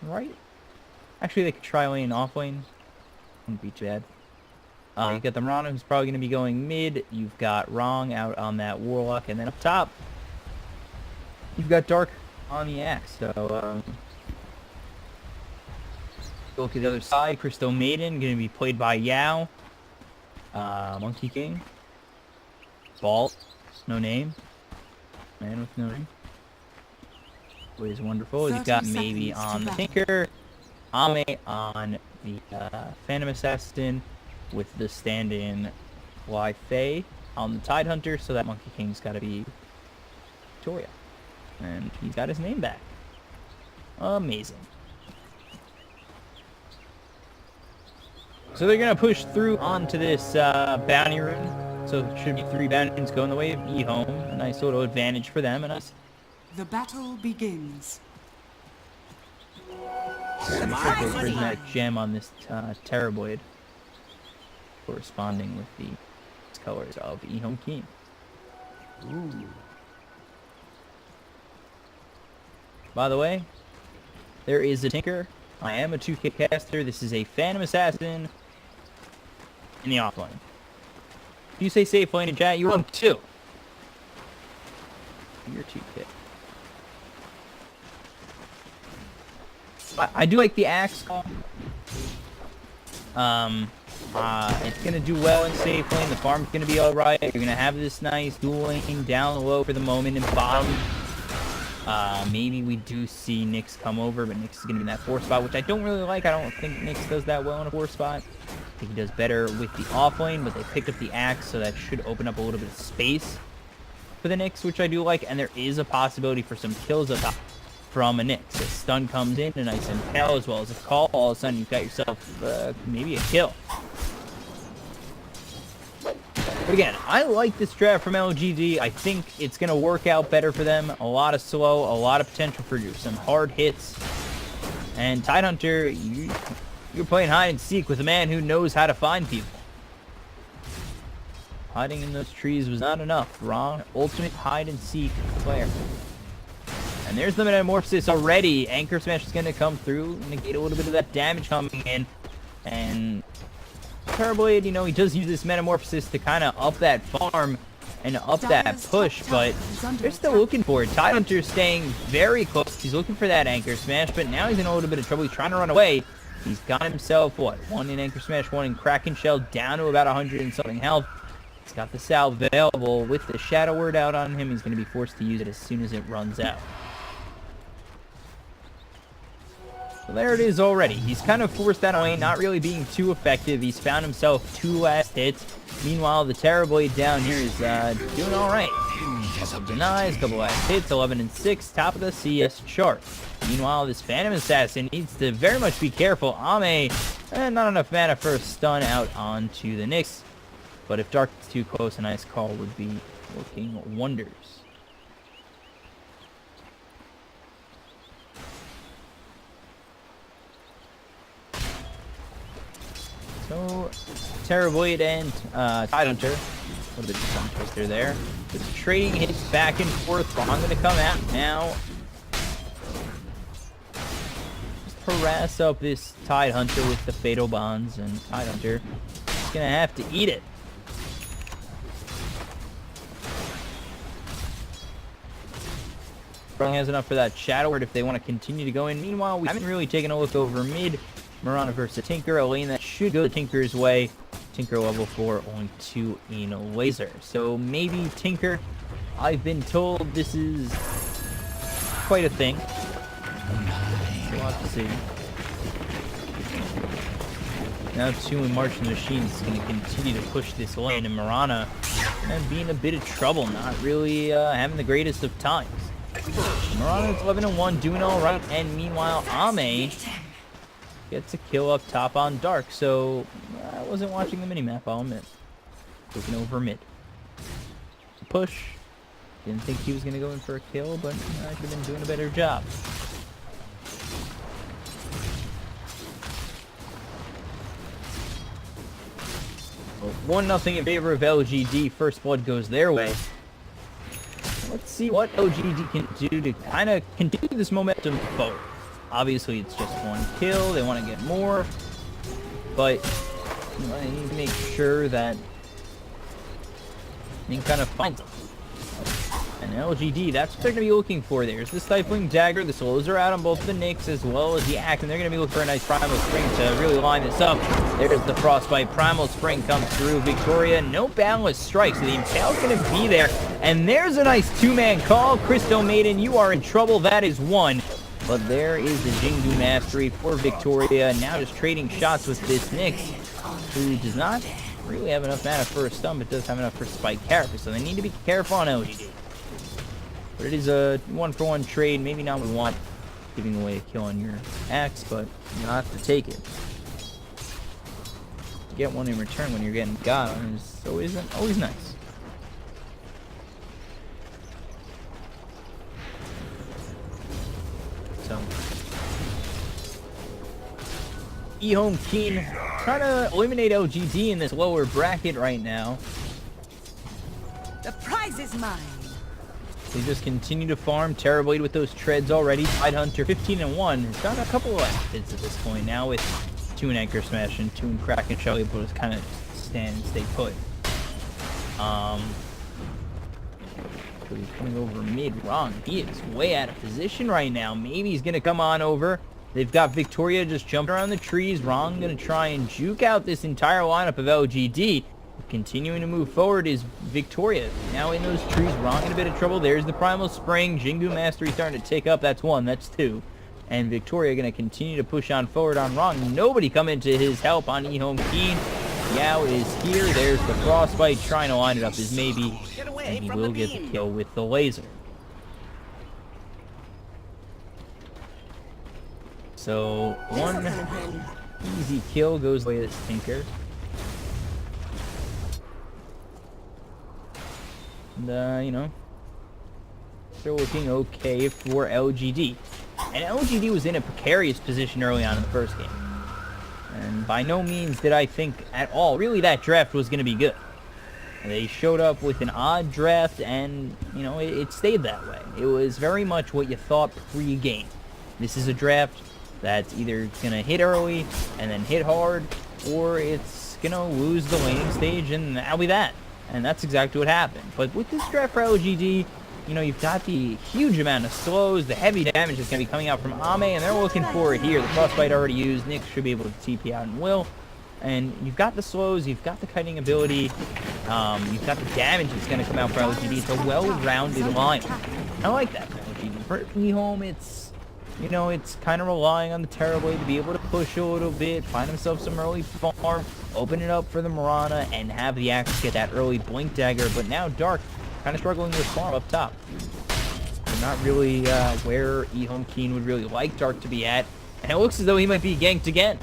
right? Actually, they could try lane off lane. Wouldn't be too bad. You got the Mirana, who's probably going to be going mid. You've got Wrong out on that Warlock. And then up top, you've got Dark on the Axe. So, look at the other side. Crystal Maiden, going to be played by Yao. Monkey King. Vault, no name. Man with no name. Always wonderful. You've got maybe on the Tinker. EHOME on the Phantom Assassin with the stand-in Fly Faye on the Tidehunter, so that Monkey King's got to be Victoria. And he's got his name back. Amazing. So they're going to push through onto this bounty rune. So it should be 3 bounties going the way of EHOME. A nice little advantage for them. And us. The battle begins. Prismatic gem on this Terrorblade, corresponding with the colors of EHOME Team. Ooh. By the way, there is a Tinker. I am a 2K caster. This is a Phantom Assassin in the offline. If you say safe lane in chat, you're on 2. You're 2K. I do like the axe. It's gonna do well in safe lane. The farm's gonna be alright. You're gonna have this nice dueling down low for the moment and bottom. Maybe we do see Nyx come over, but Nyx is gonna be in that 4 spot, which I don't really like. I don't think Nyx does that well in a 4 spot. I think he does better with the off lane, but they picked up the axe, so that should open up a little bit of space for the Nyx, which I do like. And there is a possibility for some kills up top from a Nyx. A stun comes in, a nice impale, as well as a call. All of a sudden, you've got yourself maybe a kill. But again, I like this draft from LGD. I think it's going to work out better for them. A lot of slow, a lot of potential for some hard hits. And Tidehunter, you're playing hide and seek with a man who knows how to find people. Hiding in those trees was not enough. Wrong. Ultimate hide and seek player. And there's the Metamorphosis already. Anchor Smash is going to come through, negate a little bit of that damage coming in. And Terrorblade, you know, he does use this Metamorphosis to kind of up that farm and up that push, but they're still looking for it. Tidehunter's staying very close. He's looking for that Anchor Smash, but now he's in a little bit of trouble. He's trying to run away. He's got himself, what, 1 in Anchor Smash, 1 in Kraken Shell, down to about 100 and something health. He's got the salve available. With the Shadow Word out on him, he's going to be forced to use it as soon as it runs out. So there it is already. He's kind of forced that away, not really being too effective. He's found himself 2 last hits. Meanwhile, the Terrorblade down here is doing all right. Couple denies, couple last hits, 11 and 6, top of the CS chart. Meanwhile, this Phantom Assassin needs to very much be careful. EHOME, not enough mana for a stun out onto the Nyx. But if Dark is too close, a nice call would be working wonders. So, Terrorblade and Tidehunter, a little bit of tongue twister there. Just trading hits back and forth. I'm going to come out now. Just harass up this Tidehunter with the Fatal Bonds, and Tidehunter is going to have to eat it. Probably has enough for that Shadow Word if they want to continue to go in. Meanwhile, we haven't really taken a look over mid. Mirana versus Tinker, a lane that should go Tinker's way. Tinker level 4, only 2 in laser. So maybe Tinker. I've been told this is quite a thing. We'll have to see. Now 2 in March the Machine is going to continue to push this lane, and Mirana and be in a bit of trouble, not really having the greatest of times. Mirana's 11 and 1, doing all right, and meanwhile EHOME gets a kill up top on Dark, so I wasn't watching the minimap, I'll admit. Looking over mid. Push. Didn't think he was going to go in for a kill, but I should have been doing a better job. Well, 1-0 in favor of LGD. First blood goes their way. Let's see what LGD can do to kind of continue this momentum forward. Obviously, it's just one kill. They want to get more. But you know, they need to make sure that they can kind of find them. And LGD, that's what they're going to be looking for. There's the Stifling Dagger. The slows are out on both the Nyx as well as the Axe, and they're going to be looking for a nice Primal Spring to really line this up. There's the Frostbite. Primal Spring comes through. Victoria, no Boundless Strike, so the Impale's going to be there. And there's a nice two-man call. Crystal Maiden, you are in trouble. That is one. But there is the Jingu Mastery for Victoria. Now just trading shots with this Nyx, who does not really have enough mana for a stun, but does have enough for Spike Character. So they need to be careful on LGD. But it is a one-for-one trade. Maybe not what we want, giving away a kill on your Axe, but you'll have to take it. To get one in return when you're getting got on is always nice. So, EHOME Keen trying to eliminate LGD in this lower bracket right now. The prize is mine. They just continue to farm. Terrorblade with those treads already. Tidehunter 15-1 has done a couple of hits at this point now with 2 in Anchor Smash and 2 in Kraken Shell, able to kind of stand and stay put. So he's coming over mid wrong. He is way out of position right now. Maybe he's gonna come on over. They've got Victoria just jumping around the trees. Wrong gonna try and juke out this entire lineup of LGD. Continuing to move forward is Victoria. Now in those trees, Wrong in a bit of trouble. There's the Primal Spring. Jingu Mastery starting to tick up. That's 1, that's 2. And Victoria going to continue to push on forward on Wrong. Nobody coming to his help on EHOME Keen. Yao is here. There's the Frostbite. Trying to line it up is maybe. And he will get the kill with the laser. So, one easy kill goes away to Tinker. And, you know, they're looking okay for LGD. And LGD was in a precarious position early on in the first game. And by no means did I think at all, really, that draft was going to be good. They showed up with an odd draft, and, you know, it stayed that way. It was very much what you thought pre-game. This is a draft that's either going to hit early and then hit hard, or it's going to lose the laning stage, and that'll be that. And that's exactly what happened. But with this draft for LGD, you know, you've got the huge amount of slows, the heavy damage is going to be coming out from Ame, and they're looking for it here. The Frostbite already used. Nyx should be able to TP out and will. And you've got the slows, you've got the kiting ability, you've got the damage that's going to come out for LGD. It's a well-rounded line. I like that for LGD. For EHOME, it's, you know, it's kind of relying on the Terrorblade to be able to push a little bit, find himself some early farm, open it up for the Mirana, and have the Axe get that early Blink Dagger. But now Dark kind of struggling with farm up top. They're not really where EHOME Keen would really like Dark to be at. And it looks as though he might be ganked again.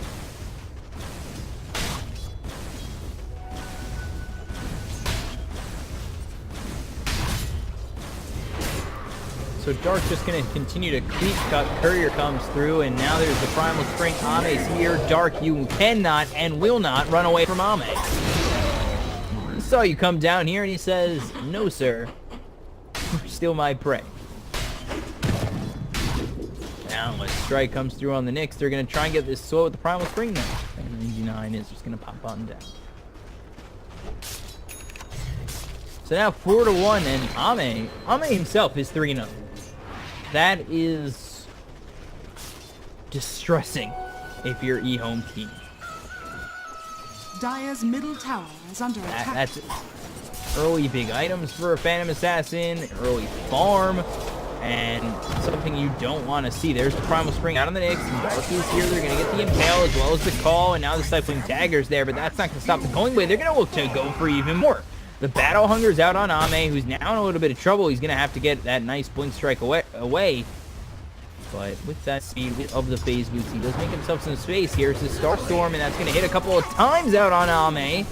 So Dark just going to continue to creep cut. Courier comes through, and now there's the Primal Spring. Ame's here. Dark, you cannot and will not run away from Ame. He saw you come down here, and he says, "No, sir. You're still my prey." Now, when Strike comes through on the Nyx, they're going to try and get this slow with the Primal Spring now. And the G9 is just going to pop on down. So now 4-1, and Ame himself is 3-0. That is distressing if you're EHOME Keen. Dire's middle tower is under attack. That's early big items for a Phantom Assassin, early farm, and something you don't want to see. There's the Primal Spring out on the Nyx, and Dark is here. They're going to get the Impale as well as the Call, and now the Stifling Dagger's there, but that's not going to stop the going way. They're going to look to go for even more. The Battle Hunger's out on Ame, who's now in a little bit of trouble. He's going to have to get that nice Blink Strike away. But with that speed of the phase boots, he does make himself some space. Here's the Starstorm, and that's going to hit a couple of times out on Ame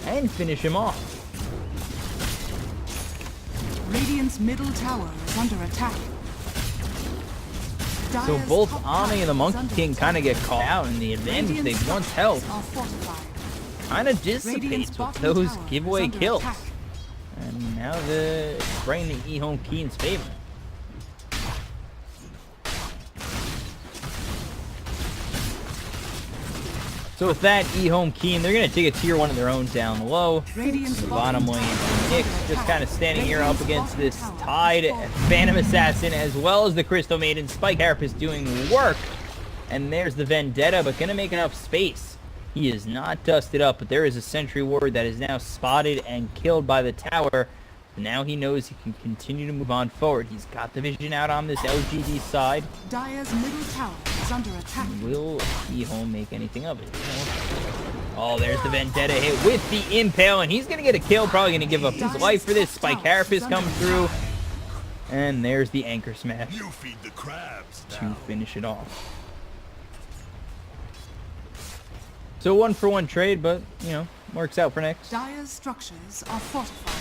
and finish him off. Radiant's middle tower is under attack. So both Ame and the Monkey King kind of get caught out, and the advantage they once held kind of dissipates with those giveaway kills. And now it's right in the EHOME Keen's favor. So with that, EHOME Keen, they're going to take a tier 1 of their own down low. Radiant's The bottom lane, Nyx just kind of standing here up against this Tide Phantom Assassin, as well as the Crystal Maiden. Spike Carapace doing work. And there's the Vendetta, but going to make enough space. He is not dusted up, but there is a Sentry Ward that is now spotted and killed by the tower. Now he knows he can continue to move on forward. He's got the vision out on this LGD side. Dire's middle tower is under attack. Will EHOME make anything of it? Oh, there's the Vendetta hit with the Impale, and he's going to get a kill. Probably going to give up his life for this. Spike Carapace comes through. And there's the Anchor Smash You feed the crabs to finish it off. So 1-for-1 trade, but, you know, works out for next. Dire's structures are fortified.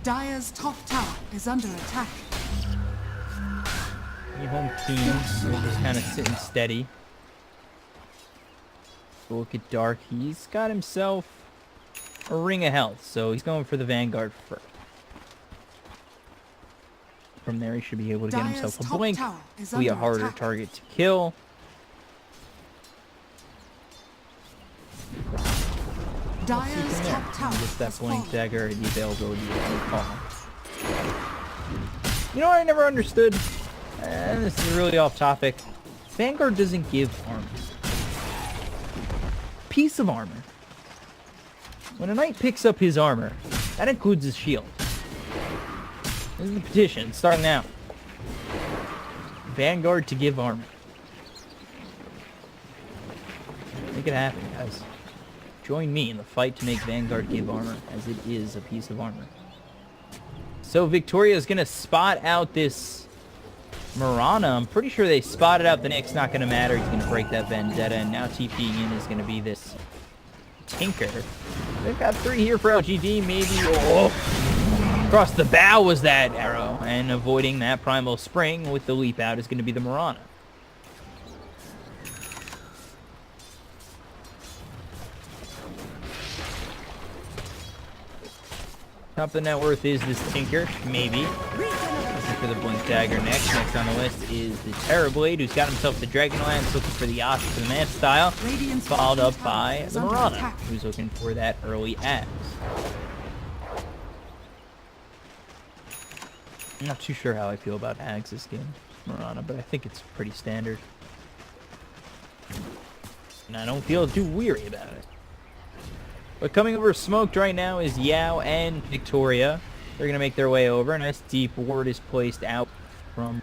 Dire's top tower is under attack. EHOME Keen, they're just kind of sitting steady. Look at Dark. He's got himself a ring of health, so he's going for the Vanguard first. From there, he should be able to get himself a blink. Be a harder target to kill. Dire's top tower Gets that is blink fallen. dagger, the availability of the call. You know what I never understood? And this is really off topic. Vanguard doesn't give armor. Piece of armor. When a knight picks up his armor, that includes his shield. This is the petition, starting now. Vanguard to give armor. Make it happen, guys. Join me in the fight to make Vanguard give armor, as it is a piece of armor. So Victoria is going to spot out this Mirana. I'm pretty sure they spotted out the Nyx. Not going to matter. He's going to break that Vendetta, and now TPing in is going to be this Tinker. They've got 3 here for LGD, maybe. Oh! Across the bow was that arrow, and avoiding that Primal Spring with the leap out is going to be the Mirana. Top of the net worth is this Tinker, maybe. Looking for the Blink Dagger next. Next on the list is the Terrorblade, who's got himself the Dragonlance, looking for the Asha for the Man style. Followed up by the Mirana, who's looking for that early axe. I'm not too sure how I feel about Ags this game, Mirana, but I think it's pretty standard. And I don't feel too weary about it. But coming over smoked right now is Yao and Victoria. They're going to make their way over. A nice deep ward is placed out from...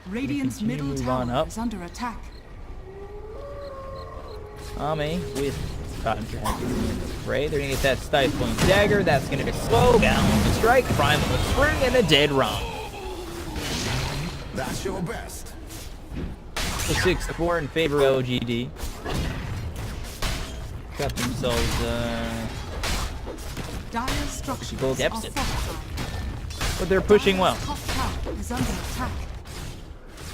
Radiant's middle tower is under attack. Ame with Cotton Dragon in the fray. They're going to get that Stifling Dagger. That's going to slow down the strike. Primal Spring and a dead run. That's your best. So 6-4 in favor of LGD. Got themselves Dire's structures goal are deficit. fortified. But they're pushing well. Dire's top tower is under attack.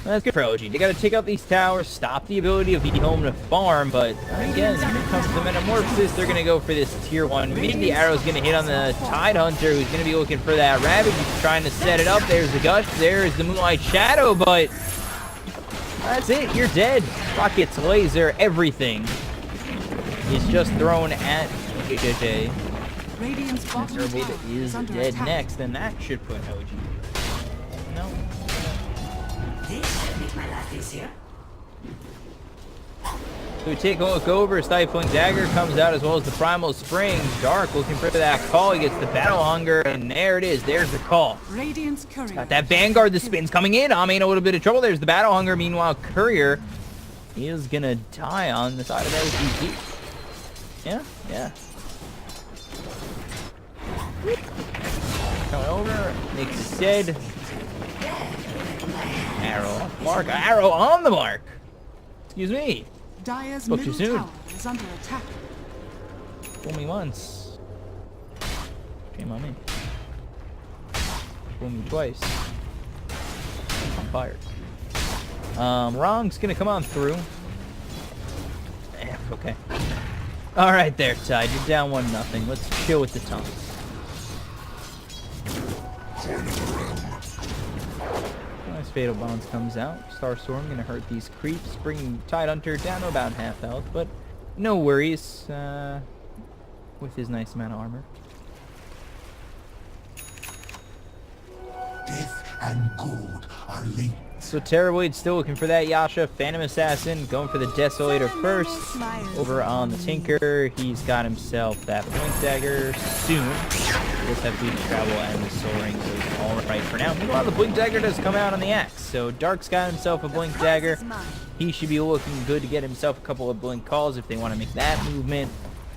That's good for LG. They got to take out these towers, stop the ability of EHOME to farm, but again, here comes the Metamorphosis. They're going to go for this tier 1 mid. The arrow's going to hit on the Tide Hunter, who's going to be looking for that Ravage. He's trying to set it up. There's the Gush. There's the Moonlight Shadow, but that's it. You're dead. Rockets, laser, everything is just thrown at JJJ. Radiant's bottom Turbo tower is is under dead attack. next, and that should put LG. No. This should make my life easier. So we take a look over. Stifling Dagger comes out as well as the Primal Spring. Dark looking for that call. He gets the Battle Hunger, and there it is. There's the call. Radiant's courier. Got that Vanguard. The spin's coming in. I'm in a little bit of trouble. There's the Battle Hunger. Meanwhile, Courier is going to die on the side of LGD. Yeah, yeah. Coming over. Nick said. Arrow on the mark. Arrow on the mark. Excuse me. Dire's Spoke too middle soon. tower is under attack. Fool me once. Shame on me. Fool me twice. I'm fired. Wrong's gonna come on through. Okay. Alright there, Tide. You're down 1-0. Let's chill with the tongue. Nice Fatal Bonds comes out. Starstorm gonna hurt these creeps, bringing Tidehunter down to about half health, but no worries with his nice amount of armor. Death and gold are linked. So Terrorblade still looking for that Yasha. Phantom Assassin going for the Desolator first. Over on the Tinker, he's got himself that Blink Dagger soon. He does have Bleeding Travel and the Soul Ring is alright for now. Meanwhile, the Blink Dagger does come out on the axe. So Dark's got himself a Blink Dagger. He should be looking good to get himself a couple of Blink Calls if they want to make that movement.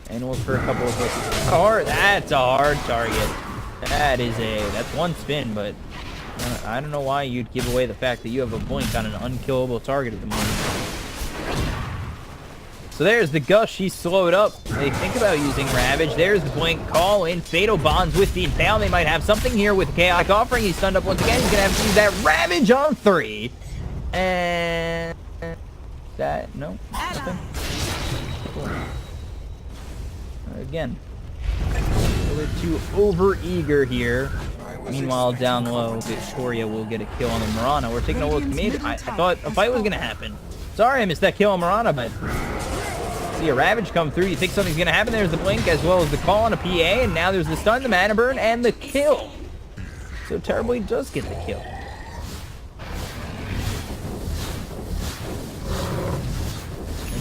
And look for a couple of hits. That's a hard target. That's one spin, but I don't know why you'd give away the fact that you have a blink on an unkillable target at the moment. So there's the Gush. He's slowed up. They think about using Ravage. There's the blink. Call in Fatal Bonds with the Impale. They might have something here with Chaotic Offering. He's stunned up once again. He's going to have to use that Ravage on 3. And that, no, nothing. Cool. Again, a little too over-eager here. Meanwhile, down low, Victoria will get a kill on the Mirana. We're taking a look mid. I thought a fight was going to happen. Sorry I missed that kill on Mirana, but see a Ravage come through. You think something's going to happen. There's the blink as well as the call on a PA, and now there's the stun, the mana burn, and the kill. So Terrorblade does get the kill.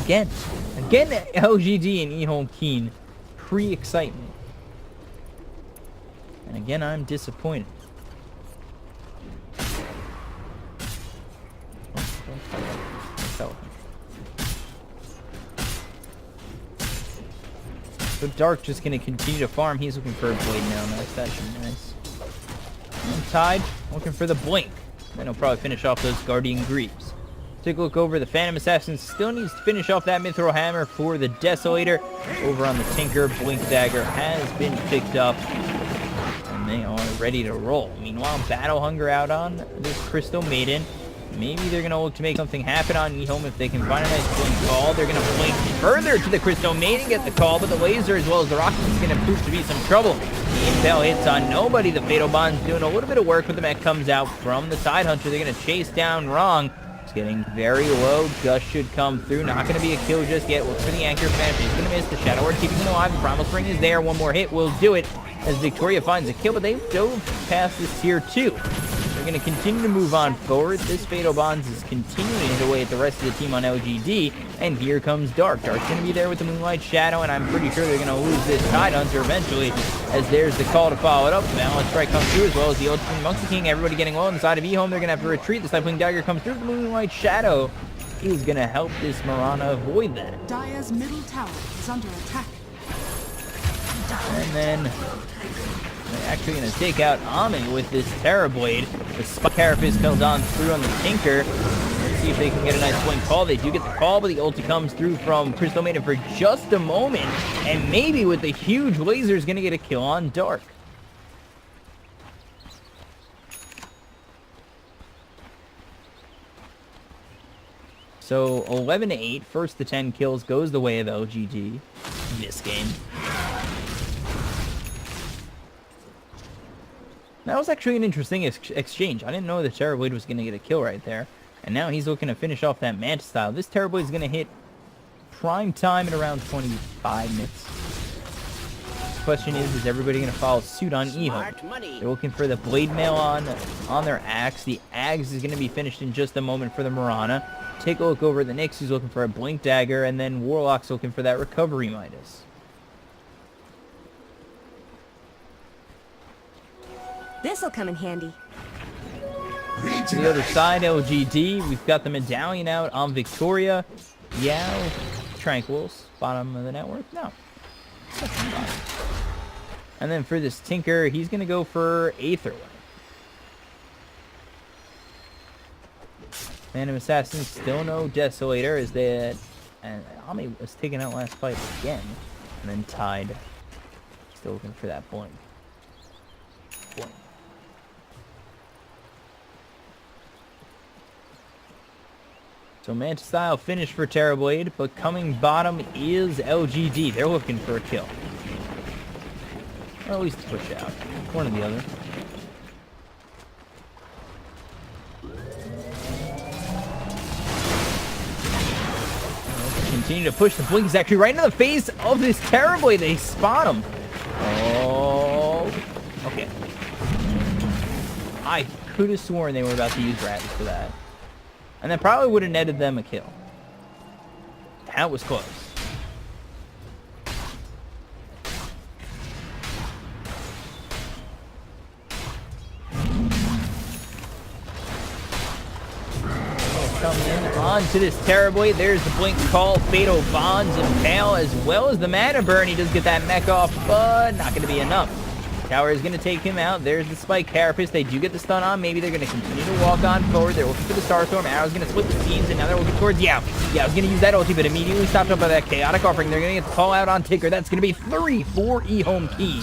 Again, LGD and EHOME keen. Pre-excitement. And again, I'm disappointed. So Dark just going to continue to farm. He's looking for a blade now. Nice, that should be nice. And Tide looking for the blink. Then he'll probably finish off those Guardian Greaves. Take a look over. The Phantom Assassin still needs to finish off that Mithril Hammer for the Desolator. Over on the Tinker, Blink Dagger has been picked up. And they are ready to roll. Meanwhile, Battle Hunger out on this Crystal Maiden. Maybe they're going to look to make something happen on EHOME if they can find a nice blink call. They're going to blink further to the Crystal Maiden, get the call, but the laser as well as the rocket is going to prove to be some trouble. The Impale hits on nobody. The Fatal Bond's doing a little bit of work, but the mech comes out from the Tidehunter. They're going to chase down Wrong. It's getting very low. Gush should come through. Not going to be a kill just yet. Look for the Anchor Smash. He's going to miss. The Shadow Word keeping him alive. The Primal Spring is there. One more hit will do it as Victoria finds a kill, but they've dove past this tier 2. They're going to continue to move on forward. This Fatal Bonds is continuing to away at the rest of the team on LGD, and here comes Dark. Dark's going to be there with the Moonlight Shadow, and I'm pretty sure they're going to lose this Tidehunter eventually, as there's the call to follow it up. The Balance Strike comes through, as well as the Ultimate Monkey King. Everybody getting low on the side of EHOME. They're going to have to retreat. The Stifling Dagger comes through. The Moonlight Shadow is going to help this Mirana avoid that. Dire's middle tower is under attack. And then they're actually going to take out Ame with this Terrorblade. The Spike Carapace comes on through on the Tinker. Let's see if they can get a nice swing call. They do get the call, but the ulti comes through from Crystal Maiden for just a moment. And maybe with the huge laser is going to get a kill on Dark. So 11-8, first to 10 kills goes the way of LGD this game. That was actually an interesting exchange. I didn't know the Terrorblade was going to get a kill right there. And now he's looking to finish off that Manta style. This Terrorblade is going to hit prime time at around 25 minutes. The question is everybody going to follow suit on EHOME? They're looking for the Blade Mail on their axe. The Axe is going to be finished in just a moment for the Mirana. Take a look over at the Nyx, who's looking for a Blink Dagger, and then Warlock's looking for that Recovery Midas. This'll come in handy. To the other side, LGD, we've got the Medallion out on Victoria. Yeah, Tranquils, bottom of the network. No. And then for this Tinker, he's going to go for Aetherway. Phantom Assassin, still no Desolator, as they and Ami was taken out last fight again. And then Tide, still looking for that blink. So Manta style finish for Terrorblade, but coming bottom is LGD. They're looking for a kill. Or at least push out. One or the other. continue to push. The blink is actually right into the face of this terribly. They spot him. Oh, okay. I could have sworn they were about to use Rats for that. And that probably would have netted them a kill. That was close. Come in onto this terribly. There's the blink call, Fatal Bonds, Impale, as well as the mana burn. He does get that mech off, but not going to be enough. Tower is going to take him out. There's the Spike Carapace. They do get the stun on. Maybe they're going to continue to walk on forward. They're looking for the Starstorm. Arrow's going to split the teams, and now they're looking towards Yao. Yeah, I was going to use that ulti, but immediately stopped up by that Chaotic Offering. They're going to get the call out on Ticker. That's going to be 3 for EHOME Keen.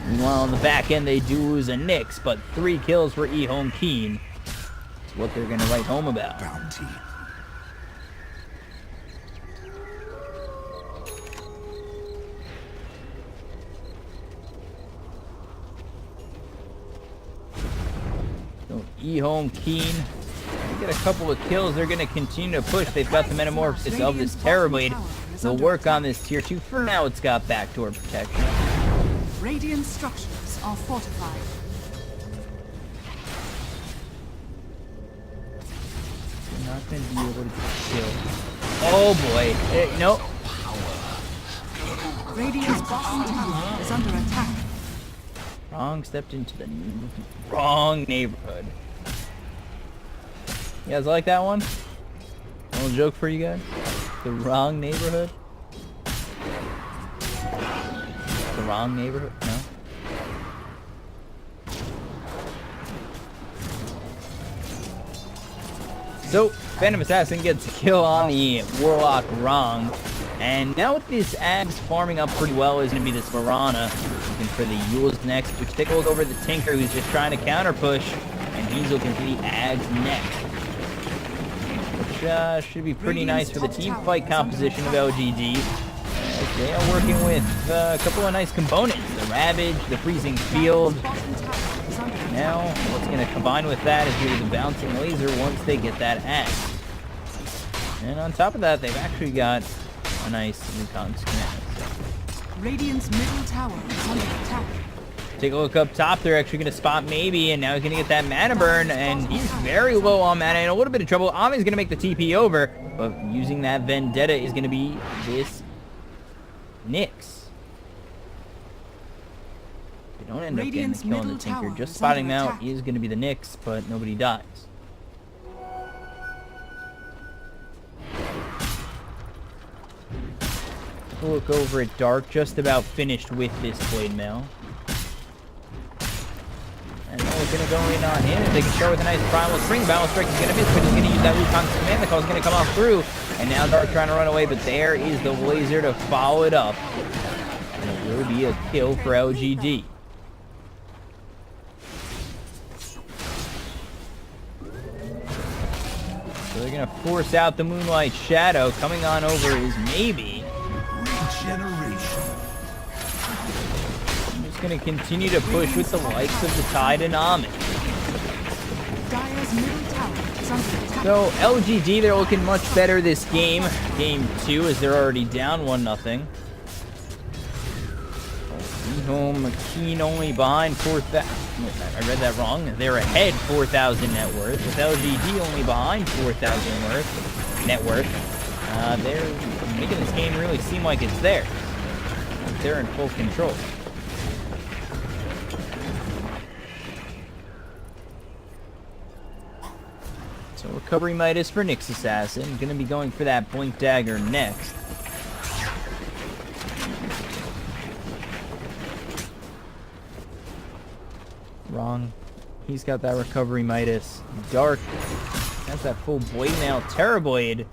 Meanwhile, on the back end, they do lose a Nyx, but 3 kills for EHOME Keen. That's what they're going to write home about. Bounty. So EHOME Keen, they get a couple of kills. They're going to continue to push. They've got the Metamorphosis of this Terrorblade. They'll work on this tier 2. For now, it's got backdoor protection. Radiant structures are fortified. They're not going to be able to get killed. Oh boy. Nope. Radiant's bottom tower is under attack. Wrong stepped into the wrong neighborhood. You guys like that one? A little joke for you guys? The wrong neighborhood? The wrong neighborhood? No? So, Phantom Assassin gets a kill on the Warlock Wrong. And now with this Ags farming up pretty well is going to be this Varana. Looking for the Yules next, which take a look over the Tinker who's just trying to counter push. And he's looking for the Ags next. Which should be pretty nice for the team fight composition of LGD. As they are working with a couple of nice components. The Ravage, the Freezing Field. Now, what's going to combine with that is really the Bouncing Laser once they get that Axe. And on top of that, they've actually got a nice recon schematic. Radiant's middle tower is under attack. Take a look up top. They're actually going to spot maybe, and now he's going to get that mana burn, and he's very low on mana, in a little bit of trouble. Ami's going to make the TP over, but using that Vendetta is going to be this Nyx. They don't end up getting the kill on the Tinker. Just spotting him out is going to be the Nyx, but nobody dies. Look over at Dark, just about finished with this Blade Mail. And now we're going to go in on him. If they can start with a nice Primal Spring, Battle Strike is going to miss, but he's going to use that Wukong's Command. The call is going to come off through. And now Dark trying to run away, but there is the Laser to follow it up. And it will be a kill for LGD. So they're going to force out the Moonlight Shadow. Coming on over is maybe... Regeneration. I'm just going to continue to push with the likes of the Tide and Amin. Dire's middle tower is under attack. So LGD, they're looking much better this game. Game 2, as they're already down 1-0. EHOME Keen only behind 4,000. I read that wrong. They're ahead 4,000 net worth, with LGD only behind 4,000 net worth. They're making this game really seem like it's theirs. They're in full control. So Recovery Midas for Nyx Assassin. Gonna be going for that Blink Dagger next. Wrong. He's got that Recovery Midas. Dark has that full Blade Mail Terrorblade.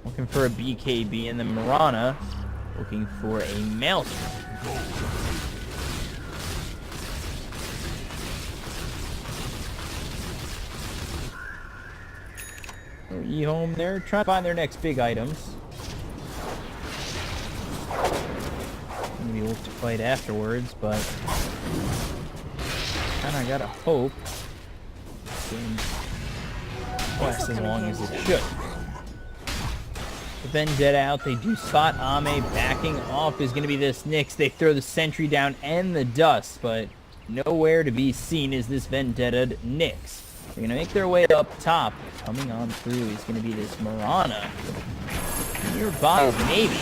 Looking for a BKB, and then Mirana looking for a Maelstrom. So EHOME, they're trying to find their next big items. Maybe look to fight afterwards, but kind of gotta hope this game lasts as long as it should. the Vendetta out. They do spot Ame. Backing off is going to be this Nyx. They throw the sentry down and the dust, but nowhere to be seen is this Vendetta Nyx. They're going to make their way up top. Coming on through is going to be this Mirana. Nearby, maybe.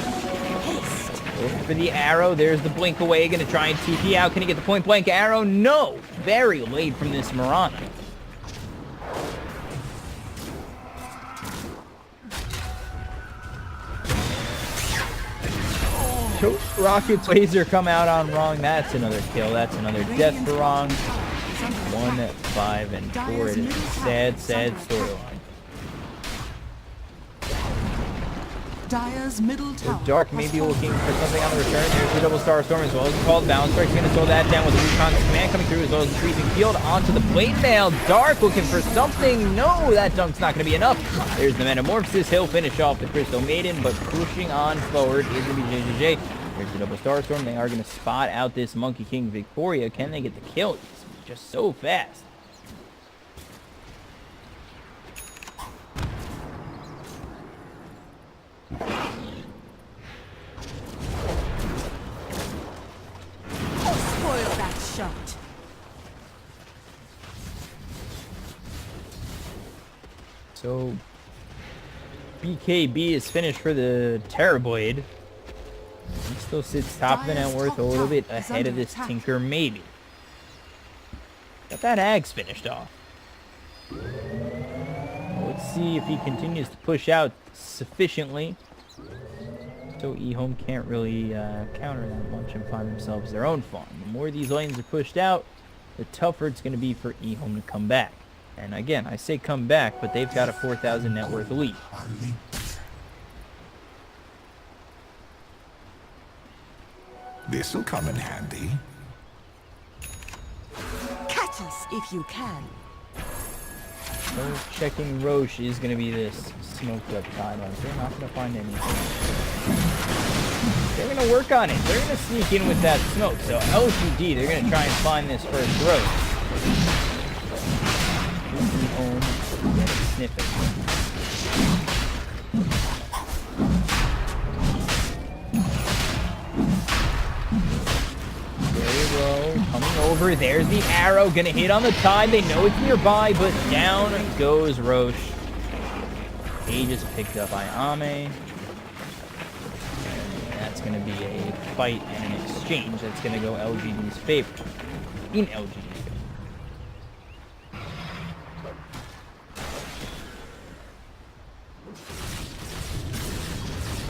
Looking for the arrow. There's the blink away. Going to try and TP out. Can he get the point blank arrow? No. Very late from this Mirana. Rocket's laser come out on Wrong. That's another kill. That's another death for Wrong. 1, 5, and 4. It is a sad, sad storyline. Dire's middle tower. Dark may be looking for something on the return. There's the double star storm as well as the called balance strike. He's going to throw that down with the Wukon's command coming through as well as the freezing field onto the blade mail. Dark looking for something. No, that dunk's not going to be enough. There's the metamorphosis. He'll finish off the Crystal Maiden, but pushing on forward is going to be JJJ. There's the double star storm. They are going to spot out this Monkey King Victoria. Can they get the kill? He's just so fast. Spoil that shot. So BKB is finished for the Terrorblade. He still sits top of the net worth, a little bit ahead of this Tinker, maybe. Got that Ags finished off. Well, let's see if he continues to push out sufficiently. So EHOME can't really counter that much and find themselves their own farm. The more these lanes are pushed out, the tougher it's going to be for EHOME to come back. And again, I say come back, but they've got a 4,000 net worth lead. This'll come in handy. Catch us if you can. So checking Roche is going to be this smoked up tide on. They're not going to find anything. They're going to work on it. They're going to sneak in with that smoke. So LGD, they're going to try and find this first Roche. Sniff it. Coming over, there's the arrow, gonna hit on the tide, they know it's nearby, but down goes Roche. Aegis picked up by Ame. And that's gonna be a fight and an exchange that's gonna go LGD's favor. In LGD's favor.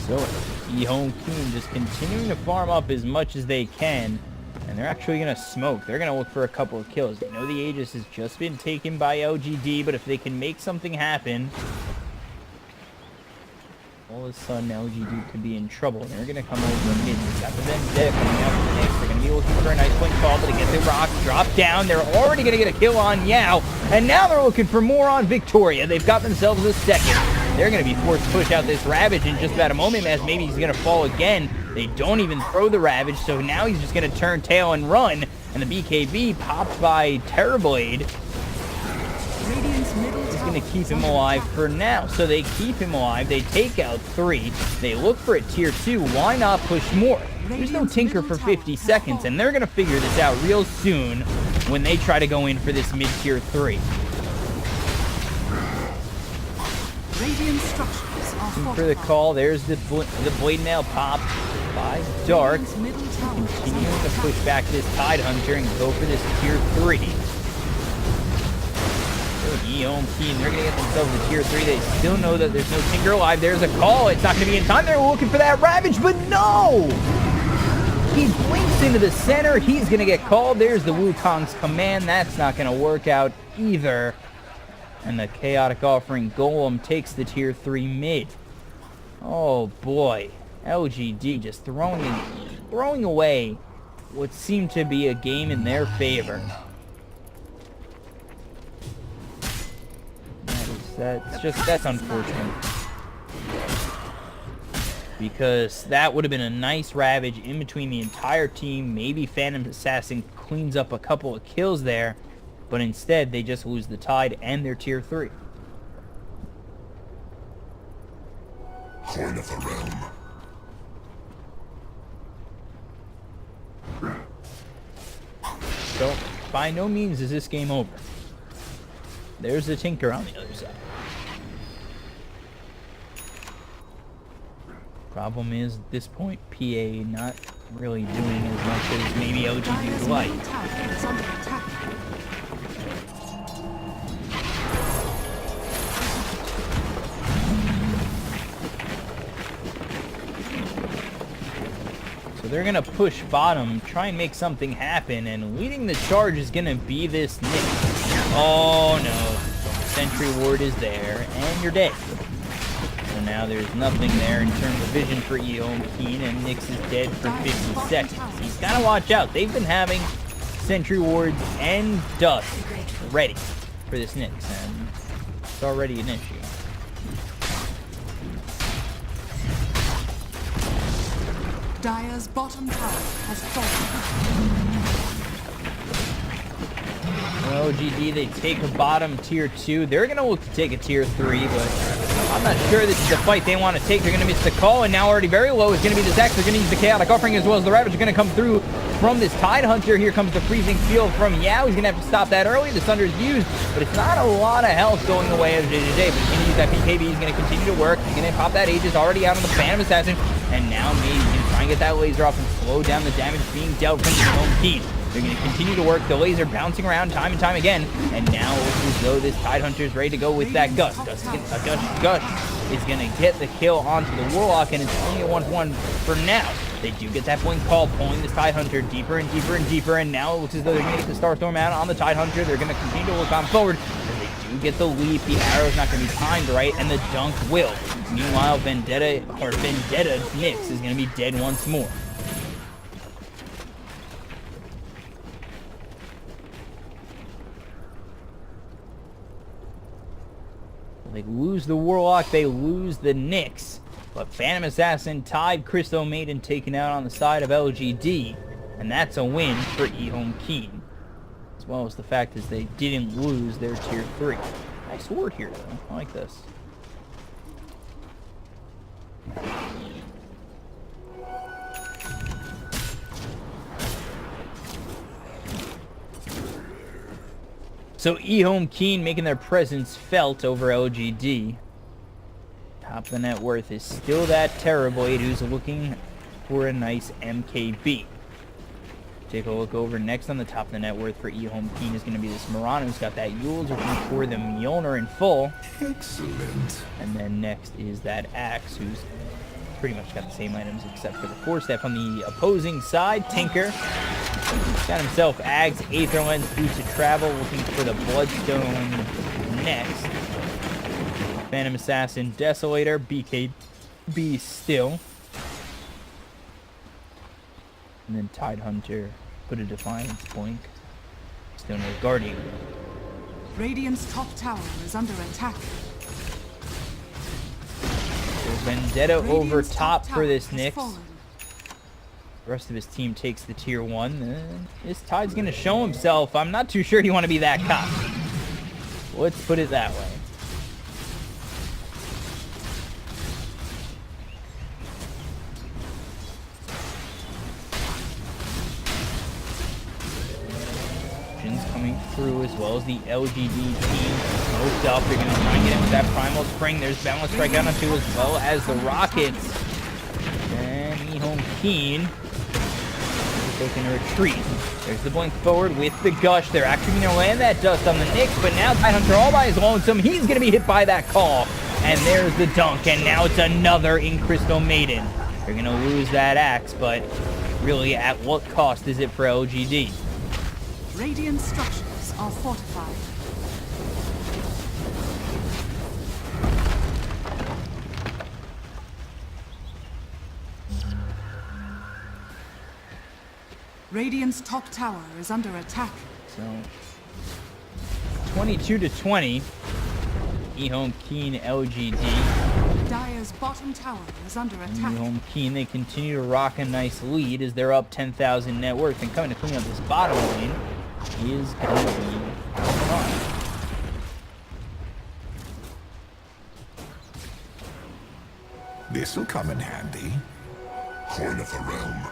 So, EHOME team just continuing to farm up as much as they can. And they're actually going to smoke. They're going to look for a couple of kills. They know the Aegis has just been taken by LGD, but if they can make something happen, all of a sudden LGD could be in trouble. And they're going to come over mid. They've got the Vendetta coming out from the next. They're going to be looking for a nice point call, but to get the rock drop down. They're already going to get a kill on Yao. And now they're looking for more on Victoria. They've got themselves a second. They're going to be forced to push out this Ravage in just about a moment, as maybe he's going to fall again. They don't even throw the Ravage, so now he's just going to turn tail and run. And the BKB popped by Terrorblade is going to keep him alive for now. So they keep him alive. They take out 3. They look for a tier 2. Why not push more? There's no Tinker for 50 seconds, and they're going to figure this out real soon when they try to go in for this mid-tier 3. For the call, there's the blade nail pop by Dark. Continuing to push back this Tide Hunter and go for this tier 3. EHOME team, they're going to get themselves a tier 3. They still know that there's no Tinker alive. There's a call. It's not going to be in time. They're looking for that Ravage, but no! He blinks into the center. He's going to get called. There's the Wukong's command. That's not going to work out either. And the Chaotic Offering Golem takes the tier 3 mid. Oh boy. LGD just throwing away what seemed to be a game in their favor. That's unfortunate. Because that would have been a nice Ravage in between the entire team. Maybe Phantom Assassin cleans up a couple of kills there. But instead, they just lose the Tide and their tier 3. coin of the realm. So, by no means is this game over. There's the Tinker on the other side. Problem is, at this point, PA not really doing as much as maybe LGD would like. So they're gonna push bottom, try and make something happen, and leading the charge is gonna be this Nick. Oh no, Sentry Ward is there, and you're dead. So now there's nothing there in terms of vision for EHOME, and Nyx is dead for 50 seconds. He's gotta watch out. They've been having Sentry Wards and Dust ready for this Nyx, and it's already an issue. Dire's bottom tower has fallen. LGD, they take a bottom tier 2. They're going to look to take a tier 3, but I'm not sure this is the fight they want to take. They're going to miss the call, and now already very low is going to be this Axe. They're going to use the Chaotic Offering as well as the Ravage are going to come through from this Tide Hunter. Here comes the Freezing Field from Yao. He's going to have to stop that early. The Thunder is used, but it's not a lot of health going the way of JJJ, but he's going to use that PKB. He's going to continue to work. He's going to pop that Aegis already out on the Phantom Assassin, and now maybe he's going to try and get that laser off and slow down the damage being dealt from his own team. They're going to continue to work, the laser bouncing around time and time again, and now it looks as though this Tide Hunter is ready to go with that Gush. Gush is going to get the kill onto the Warlock, and it's only a 1-1 for now. They do get that blink call, pulling this Tide Hunter deeper and deeper and deeper, and now it looks as though they're going to get the Starstorm out on the Tide Hunter. They're going to continue to look on forward, and they do get the leap. The arrow's not going to be timed right, and the dunk will. Meanwhile, Vendetta Nyx is going to be dead once more. They lose the Warlock, they lose the Nyx, but Phantom Assassin, Tide, Crystal Maiden taken out on the side of LGD, and that's a win for EHOME, as well as the fact is they didn't lose their tier 3. Nice ward here though, I like this. So EHOME making their presence felt over LGD. Top of the net worth is still that Terrorblade who's looking for a nice MKB. Take a look over next on the top of the net worth for EHOME is going to be this Murano who's got that Yule's looking for the Mjolnir in full. Excellent. And then next is that Axe who's pretty much got the same items except for the 4-step on the opposing side. Tinker got himself Ags, Aether Lens, Boosted Travel, looking for the Bloodstone next. Phantom Assassin, Desolator, BKB still. And then Tide Hunter, put a Defiance Blink. Still no Guardian. Radiant's top tower is under attack. There's Vendetta over top for this Nyx. The rest of his team takes the tier 1. This Tide's going to show himself. I'm not too sure you want to be that cocky. Let's put it that way. Coming through as well as the LGD team smoked up. They're going to try and get in with that Primal Spring. There's Balance Strike out onto as well as the Rockets. And EHOME is taking a retreat. There's the blink forward with the Gush. They're actually going to land that dust on the Nyx, but now Tide Hunter all by his lonesome. He's going to be hit by that call. And there's the dunk, and now it's another in Crystal Maiden. They're going to lose that Axe, but really at what cost is it for LGD? Radiant structures are fortified. Radiant's top tower is under attack. So 22-20. EHOME LGD. Dire's bottom tower is under attack. EHOME they continue to rock a nice lead as they're up 10,000 net worth, and coming to clean up this bottom lane is going to be on. This'll come in handy. Coin of the realm.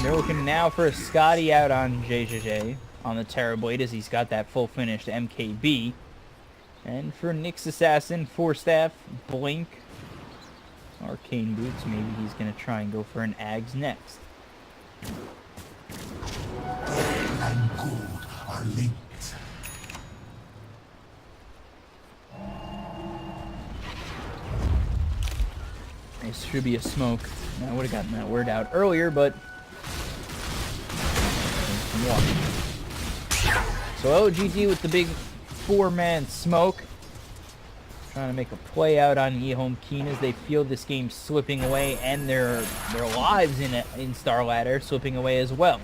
They're looking now for a Scotty out on JJJ on the Terrorblade as he's got that full finished MKB. And for Nyx Assassin, Force Staff, Blink, Arcane Boots, maybe he's going to try and go for an Ags next. And good are linked. This should be a smoke. I would have gotten that word out earlier, but... So LGD with the big 4-man smoke. Trying to make a play out on EHOME as they feel this game slipping away, and their lives in Star Ladder slipping away as well.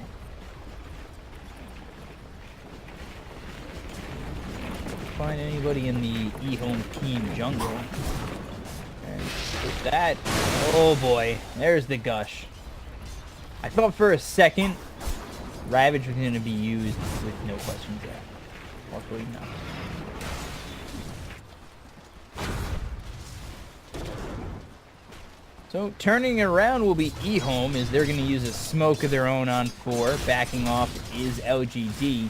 Find anybody in the EHOME jungle. And with that, oh boy, there's the gush. I thought for a second Ravage was going to be used with no questions asked. Luckily not. So turning around will be EHOME as they're going to use a smoke of their own on 4. Backing off is LGD.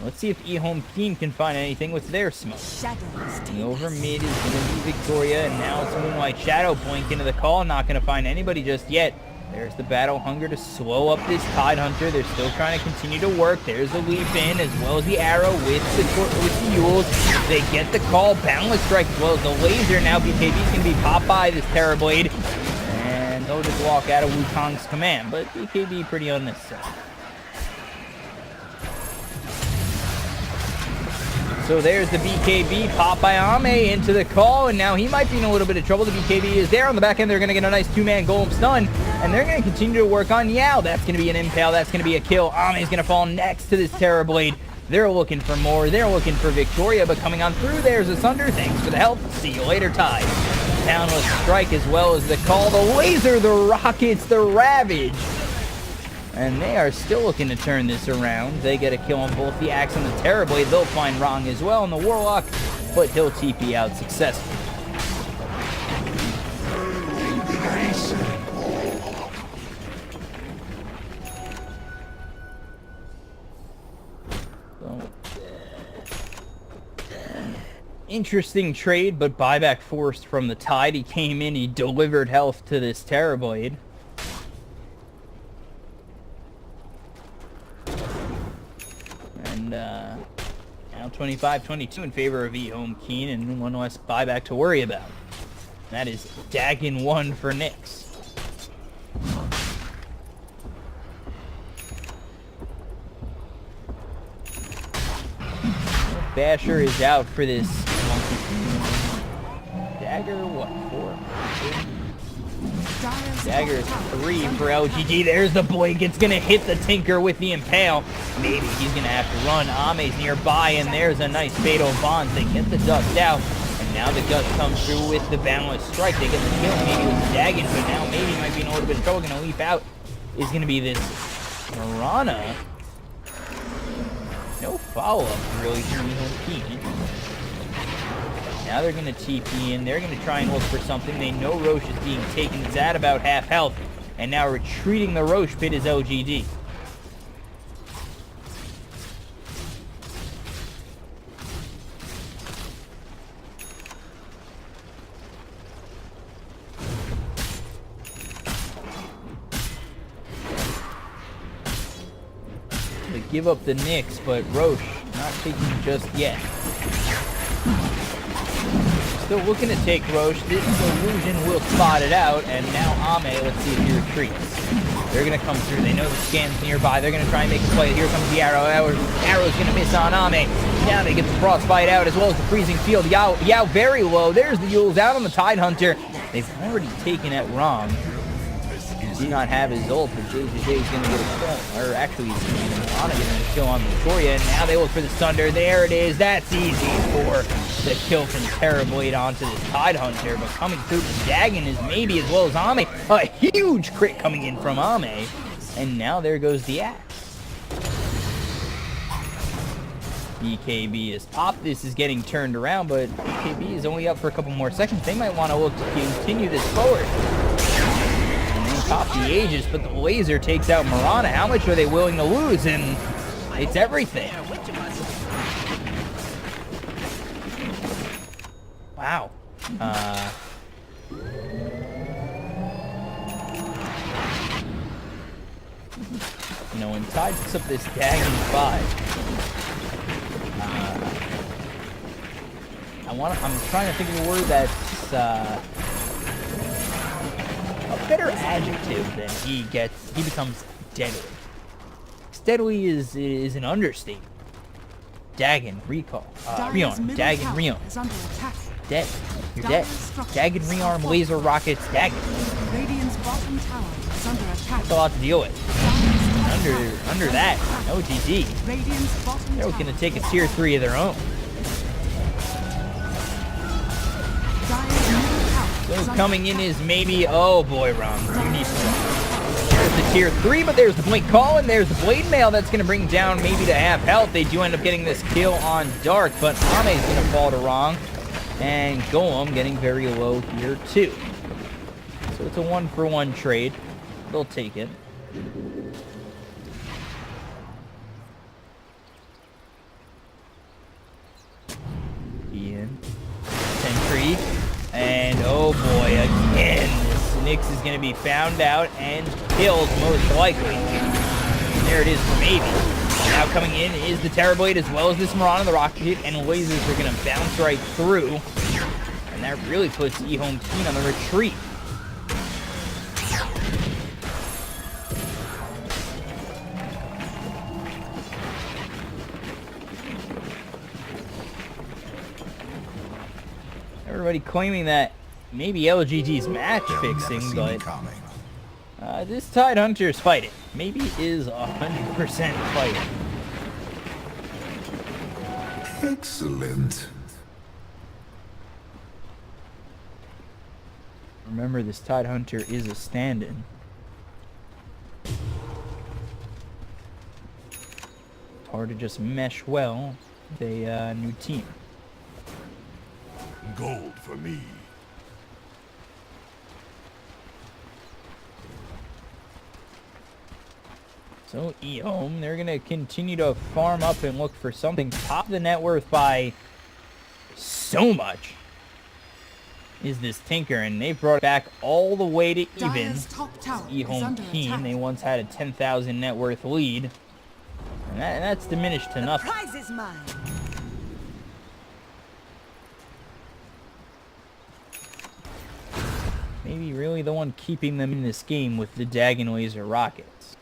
Let's see if EHOME can find anything with their smoke. And over mid is going to be Victoria, and now it's Moonlight Shadow blink into the call. Not going to find anybody just yet. There's the Battle Hunger to slow up this Tidehunter. They're still trying to continue to work. There's the leap in as well as the arrow with the Yules. They get the call. Boundless Strike as well as the laser. Now BKB is going to be popped by this Terrorblade. And they'll just walk out of Wukong's command. But BKB pretty unnecessary. So there's the BKB, pop by Ame into the call, and now he might be in a little bit of trouble. The BKB is there on the back end. They're going to get a nice 2-man golem stun, and they're going to continue to work on Yao. That's going to be an impale. That's going to be a kill. Ame's going to fall next to this Terrorblade. They're looking for more. They're looking for Victoria, but coming on through, there's a Sunder. Thanks for the help. See you later, Tide. Boundless Strike as well as the call, the laser, the rockets, the Ravage. And they are still looking to turn this around. They get a kill on both the Axe and the Terrorblade. They'll find Rong as well in the Warlock, but he'll TP out successfully. So, interesting trade, but buyback forced from the Tide. He came in, he delivered health to this Terrorblade. Now 25-22 in favor of EHOME and one less buyback to worry about. That is Dagon 1 for Nyx. Basher is out for this Dagger, what, 4? Dagger 3 for LGD. There's the blink. It's going to hit the Tinker with the Impale. Maybe he's going to have to run. Ame's nearby, and there's a nice Fatal Bond. They get the dust out, and now the Gust comes through with the Boundless Strike. They get the kill, maybe with the Dagon, but now maybe might be in a little bit of trouble. Going to leap out is going to be this Mirana. No follow-up, really, from EHOME. Now they're going to TP in. They're going to try and look for something. They know Roche is being taken. It's at about half health. And now retreating the Roche pit is LGD. They give up the Nyx, but Roche not taking just yet. Still looking to take Roche. This illusion will spot it out, and now Ame, let's see if he retreats. They're going to come through. They know the scan's nearby. They're going to try and make a play. Here comes the arrow. Arrow's going to miss on Ame. Now they get the frostbite out as well as the freezing field. Yao very low. There's the Yules out on the Tidehunter. They've already taken it wrong. Do not have his ult, but JJJ is going to get a kill. Or actually, he's going to get a kill on Victoria. And now they look for the Sunder. There it is. That's easy for the kill from Terrorblade onto this Tidehunter. But coming through the Dagon is maybe as well as Ame. A huge crit coming in from Ame. And now there goes the Axe. BKB is popped. This is getting turned around, but BKB is only up for a couple more seconds. They might want to look to continue this forward. And they pop the Aegis, but the laser takes out Mirana. How much are they willing to lose? And it's everything. Wow. You know, when Tide picks up this Dagon 5, I'm trying to think of a word that's a better adjective than he becomes deadly. Deadly is an understatement. Dagon, recall, rearm, Dagon, rearm. Dead. You're dead. Dagon, rearm, laser, rockets, Dagon. Radiant's bottom tower is under attack. That's a lot to deal with. Under that, LGD. Radiant's bottom They're tower. going to take a tier 3 of their own. So coming in is maybe, oh boy, Ron. You need some. There's the tier 3, but there's the Blink Call, and there's the Blade Mail that's going to bring down maybe to half health. They do end up getting this kill on Dark, but Ame's going to fall to wrong. And Golem getting very low here too. So it's a 1-for-1 trade. They'll take it. Ian. Sentry. And oh boy, again, this Nyx is going to be found out and killed most likely. And there it is for maybe. Now coming in is the Terror Blade as well as this Mirana, the Rocket, and lasers are going to bounce right through. And that really puts EHOME Keen on the retreat. Everybody claiming that maybe LGD's match fixing, but this Tide Hunter's fighting. Maybe is 100% fighting. Excellent. Remember, this Tide Hunter is a stand-in. It's hard to just mesh well with a new team. Gold for me. So EHOME, they're going to continue to farm up and look for something. Top the net worth by so much is this Tinker, and they brought it back all the way to even. EHOME Keen, they once had a 10,000 net worth lead, and that's diminished to nothing. The prize is mine. Maybe really the one keeping them in this game with the Dagon laser rockets.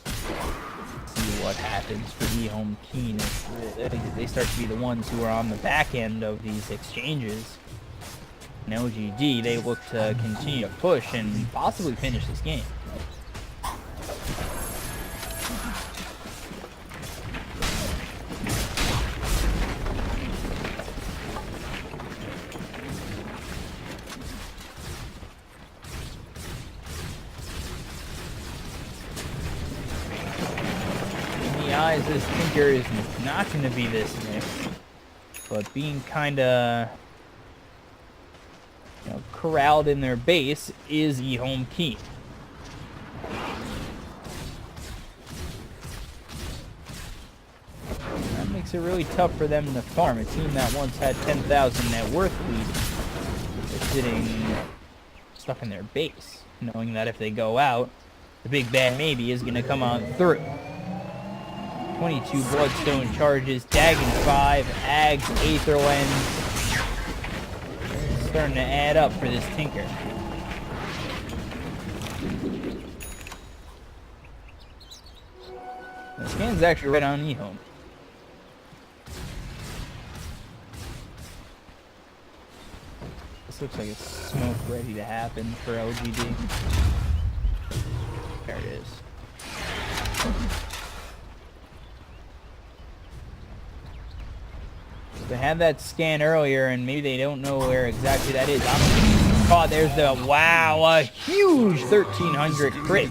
See what happens for EHOME Keen if they start to be the ones who are on the back end of these exchanges. And LGD, they look to continue to push and possibly finish this game. Eyes, this Tinker is not going to be this mixed, but being kind of, corralled in their base is EHOME Keen. That makes it really tough for them to farm. A team that once had 10,000 net worth lead is sitting stuck in their base, knowing that if they go out, the big bad maybe is going to come on through. 22 Bloodstone charges, Dagon 5, Ags, Aether Lens. It's starting to add up for this Tinker. The scan's actually right on EHOME. This looks like it's smoke ready to happen for LGD. There it is. They had that scan earlier, and maybe they don't know where exactly that is. There's the, wow, a huge 1,300 crit.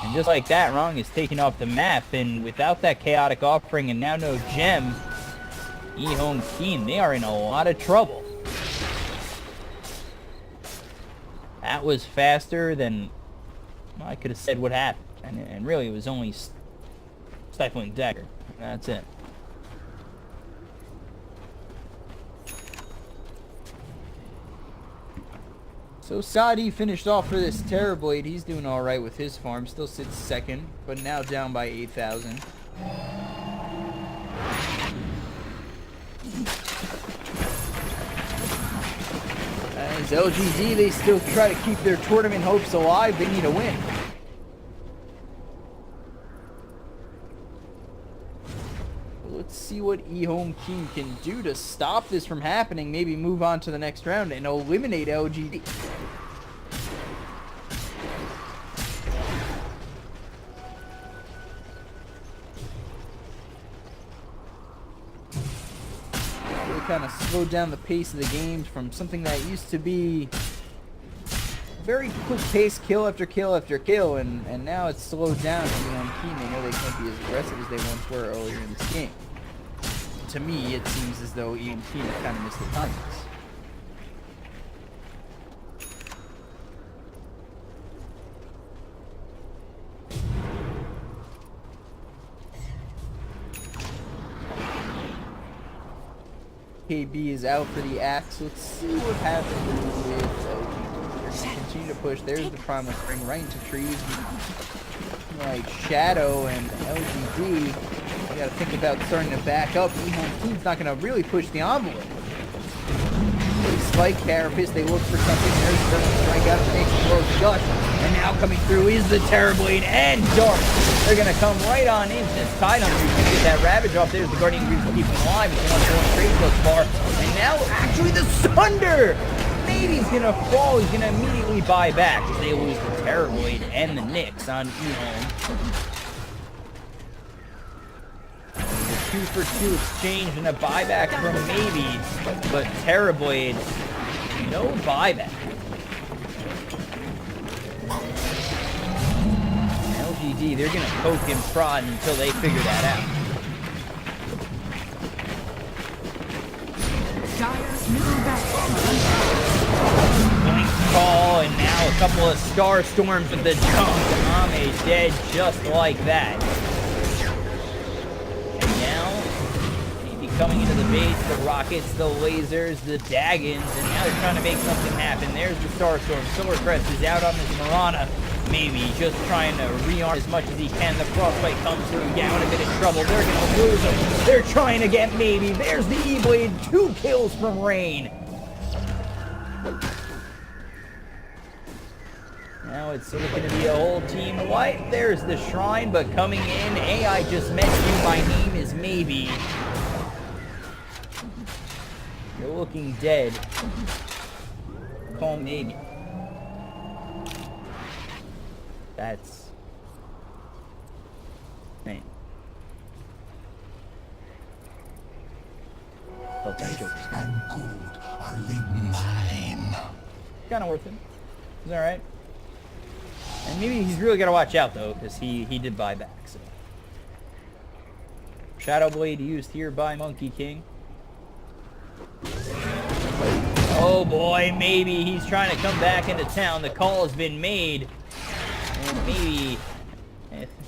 And just like that, Wrong is taken off the map, and without that chaotic offering and now no gem, EHOME team, they are in a lot of trouble. That was faster than I could have said what happened. And really, it was only Stifling Dagger. That's it. So Sadi finished off for this Terrorblade. He's doing alright with his farm. Still sits second, but now down by 8,000. As LGD, they still try to keep their tournament hopes alive. They need a win. Let's see what EHOME team can do to stop this from happening. Maybe move on to the next round and eliminate LGD. Really kind of slowed down the pace of the games from something that used to be very quick pace, kill after kill after kill, and now it's slowed down. EHOME team, they know they can't be as aggressive as they once were earlier in this game. To me, it seems as though EHOME team have kind of missed the timings. KB is out for the axe. Let's see what happens with LGD. They're going to continue to push. There's the Primal Spring right into trees. Like Shadow and LGD, you got to think about starting to back up. EHOME team's not going to really push the envelope. They spike Carapace. They look for something. There's the strike out to make some close gush. And now coming through is the Terrorblade and Dark. They're going to come right on into this Tidehunter. He's going to get that Ravage off. There's the Guardian Greaves to keep him alive. He's going to go straight thus far. And now, actually, the Sunder! Maybe he's going to fall. He's going to immediately buy back as they lose the Terrorblade and the Nyx on EHOME. The 2-for-2 exchange and a buyback from Maybe, but Terrorblade, no buyback. LGD, they're going to poke and prod until they figure that out. Dire's middle barracks. Blink call, and now a couple of Star Storms with the jump. Ame dead just like that. And now, maybe coming into the base, the rockets, the lasers, the Daggons, and now they're trying to make something happen. There's the Star Storm. Silvercrest is out on this Mirana. Maybe just trying to rearm as much as he can. The Frostbite comes through. Yeah, in a bit of trouble. They're going to lose him. They're trying to get Maybe. There's the E-Blade. 2 kills from Rain. Now it's looking to be a whole team wipe. There's the Shrine, but coming in, AI just met you. My name is Maybe. You're looking dead. Call Maybe. That's... man. Oh, that joke. And gold are mine. Kind of worth it. He's alright. And maybe he's really got to watch out, though, because he did buy back, so. Shadow Blade used here by Monkey King. Oh boy, Maybe he's trying to come back into town. The call has been made. And Maybe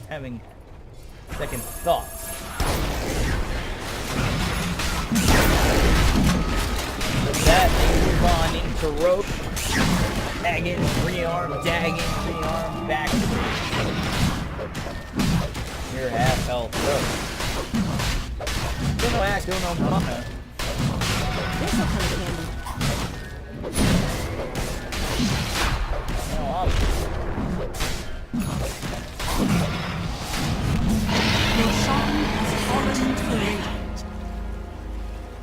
having second thoughts. With that, they move on into rope. Daggin, rearm, Daggin, rearm, back to You're half health, bro. Still no axe, still no mana. This'll come in handy. No options.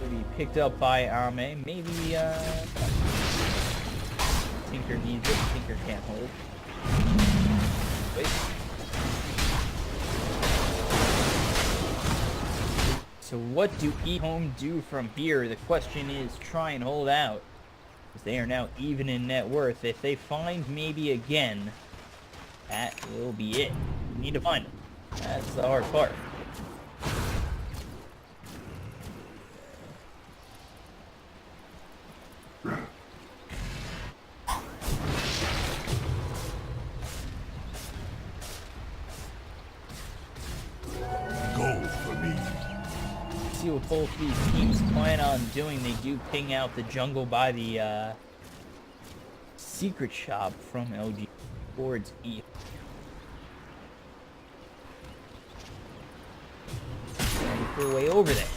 Maybe picked up by Ame. Maybe Tinker needs it. Tinker can't hold. Wait. So what do EHOME do from here? The question is try and hold out. Because they are now even in net worth. If they find Maybe again, that will be it. We need to find him. That's the hard part. Go for me. See what both these teams plan on doing. They do ping out the jungle by the secret shop from LGD towards E. Make their way over there.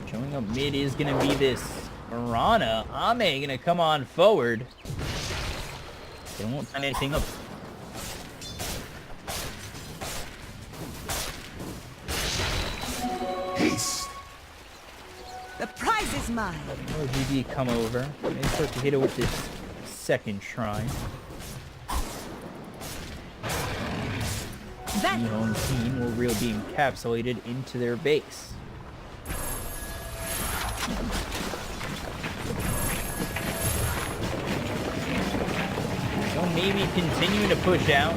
Showing up mid is gonna be this Mirana. Ame gonna come on forward. They won't find anything up. Haste. The prize is mine. LGD come over. They start to hit it with this second shrine. That EHOME team will really be encapsulated into their base. So maybe continuing to push out.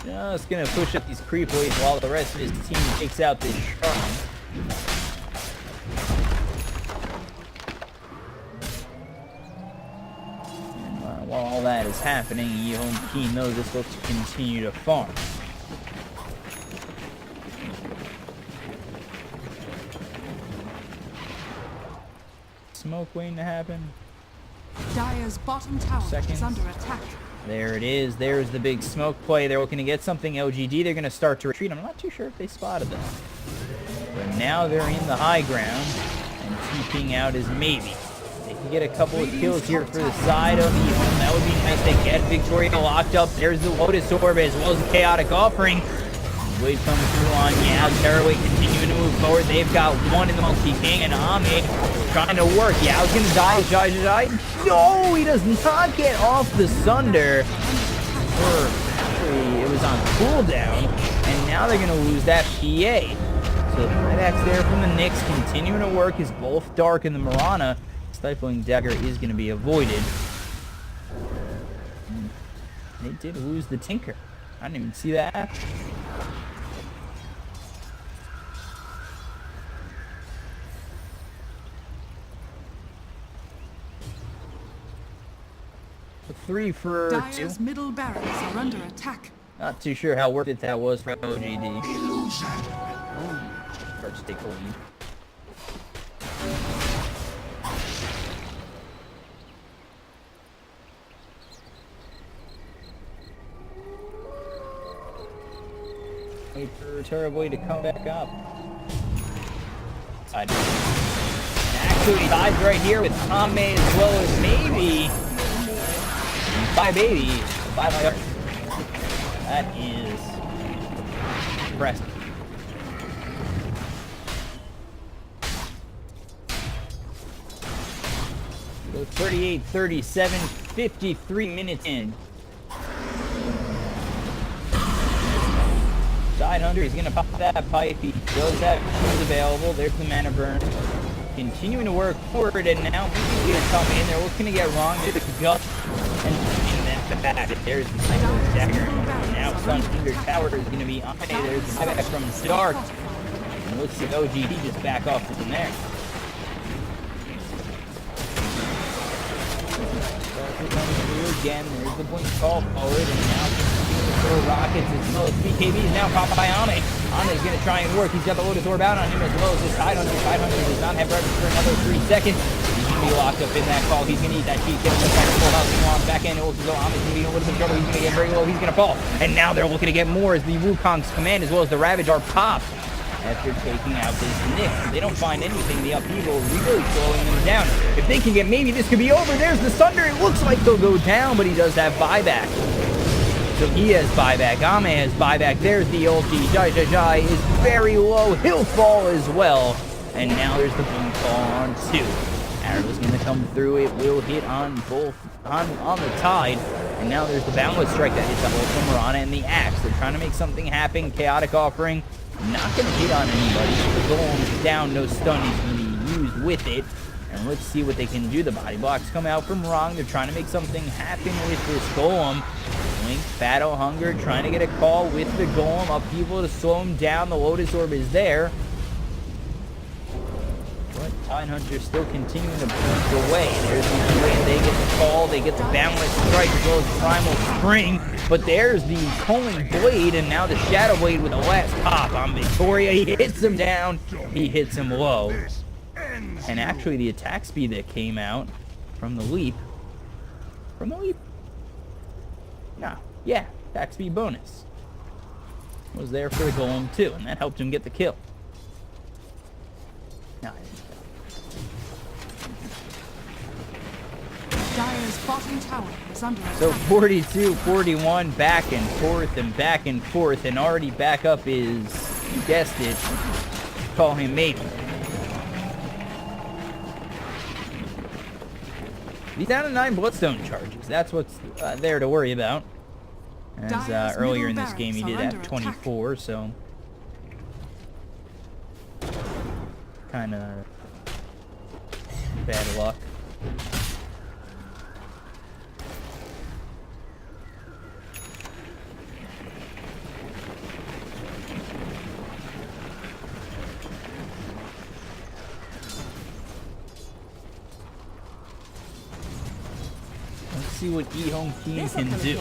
Just gonna push up these creep waves while the rest of his team takes out this shrine. And while all that is happening, EHOME team knows this looks to continue to farm. Smoke waiting to happen. Dire's bottom tower Seconds. is under attack. There it is. There's the big smoke play. They're looking to get something LGD. They're going to start to retreat. I'm not too sure if they spotted them. But now they're in the high ground. And TPing out is maybe. They can get a couple of kills here for the side of EHOME. That would be nice. They get Victoria locked up. There's the Lotus Orb as well as the Chaotic Offering. Wave coming through on Yao. Tearaway continuing to move forward. They've got one in the Monkey King, and Ame trying to work. Yao's gonna die. No, he does not get off the Sunder. Actually, it was on cooldown, and now they're gonna lose that PA. So the buybacks there from the Nyx continuing to work is both Dark and the Mirana. Stifling Dagger is gonna be avoided. They did lose the Tinker. I didn't even see that. A 3 for 2. Dire's middle barracks are under attack. Not too sure how worth it that was for LGD. Illusion. Starts to take the lead. Wait for Terribly to come back up. Side. Actually, dives right here with Ame as well as maybe. Bye, baby. Bye, my. That is impressive. So 38, 37, 53 minutes in. Side Hunter, he's gonna pop that pipe. He does have shoes available. There's the mana burn. Continuing to work forward, and now he's gonna come in. They're looking to get wrong. There's the gut, and then back. There's the dagger. Now Sunder Tower is gonna be on. There's the back from Dark. And it looks like OGD just back off from there. Again, there's the blink call forward, and now throw rockets as well as BKB is now popped by Ame. Ame's gonna try and work. He's got the Lotus Orb out on him as well as his Side Hunter. Side Hunter does not have reverence for another 3 seconds. He's gonna be locked up in that call. He's gonna eat that cheese, get him back full house on back end. Also, Ame's gonna be in a little bit of trouble. He's gonna get very low. He's gonna fall. And now they're looking to get more as the Wukong's command as well as the Ravage are popped. After taking out this Nyx, they don't find anything. The upheaval really slowing them down. If they can get, maybe this could be over. There's the Sunder. It looks like they'll go down, but he does have buyback. So he has buyback. Ame has buyback. There's the ulti. Jai is very low. He'll fall as well. And now there's the boom call on 2. Arrow's gonna come through. It will hit on both on the Tide. And now there's the Boundless Strike that hits the whole from Mirana and the Axe. They're trying to make something happen. Chaotic Offering. Not going to hit on anybody. The Golem's down, no stun. He's going to be with it. And let's see what they can do. The body blocks come out from wrong. They're trying to make something happen with this golem. Link, Battle Hunger, trying to get a call with the golem. Upheaval to slow him down. The Lotus Orb is there. But Tidehunter still continuing to punch away. There's the way they get the call. They get the Boundless Strike as well as Primal Spring. But there's the Culling Blade, and now the Shadow Blade with the last pop on Victoria. He hits him down. He hits him low. And actually the attack speed that came out from the leap. No. Yeah, attack speed bonus was there for the golem too, and that helped him get the kill. No, Dire's bottom tower is under attack. so 42-41, back and forth, and already back up is, you guessed it, call him maybe. He's down to 9 Bloodstone charges. That's what's there to worry about. As earlier in this game he did have 24, so kind of bad luck. Let's see what EHOME team can do.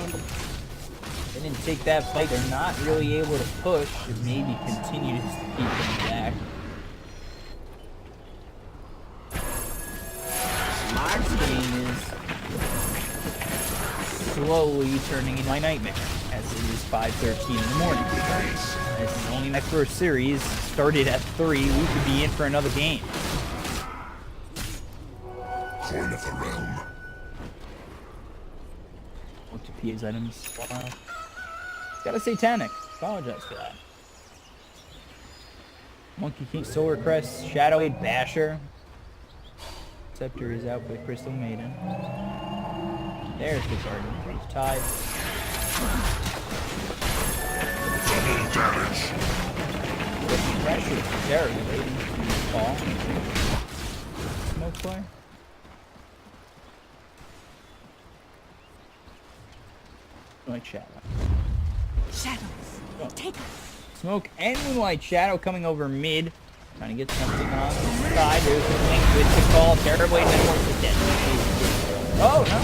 They didn't take that fight. They're not really able to push. It maybe continues to keep them back. This game is slowly turning into my nightmare, as it is 5:13 in the morning. This is only my first series. Started at 3. We could be in for another game. Coin of the realm. Look to PA's items. Wow. Got a Satanic. Apologize for that. Monkey King, Solar Crest, Shadow Aid, Basher. Scepter is out by Crystal Maiden. There's the Guardian Priest Tide. Double damage. Putting pressure to Terry waiting to fall. Smoke play. Moonlight Shadow. Shadows, take us. Smoke and Moonlight Shadow coming over mid. Trying to get something on the side. There's the Link with the call. Terribly then works the dead. Oh no.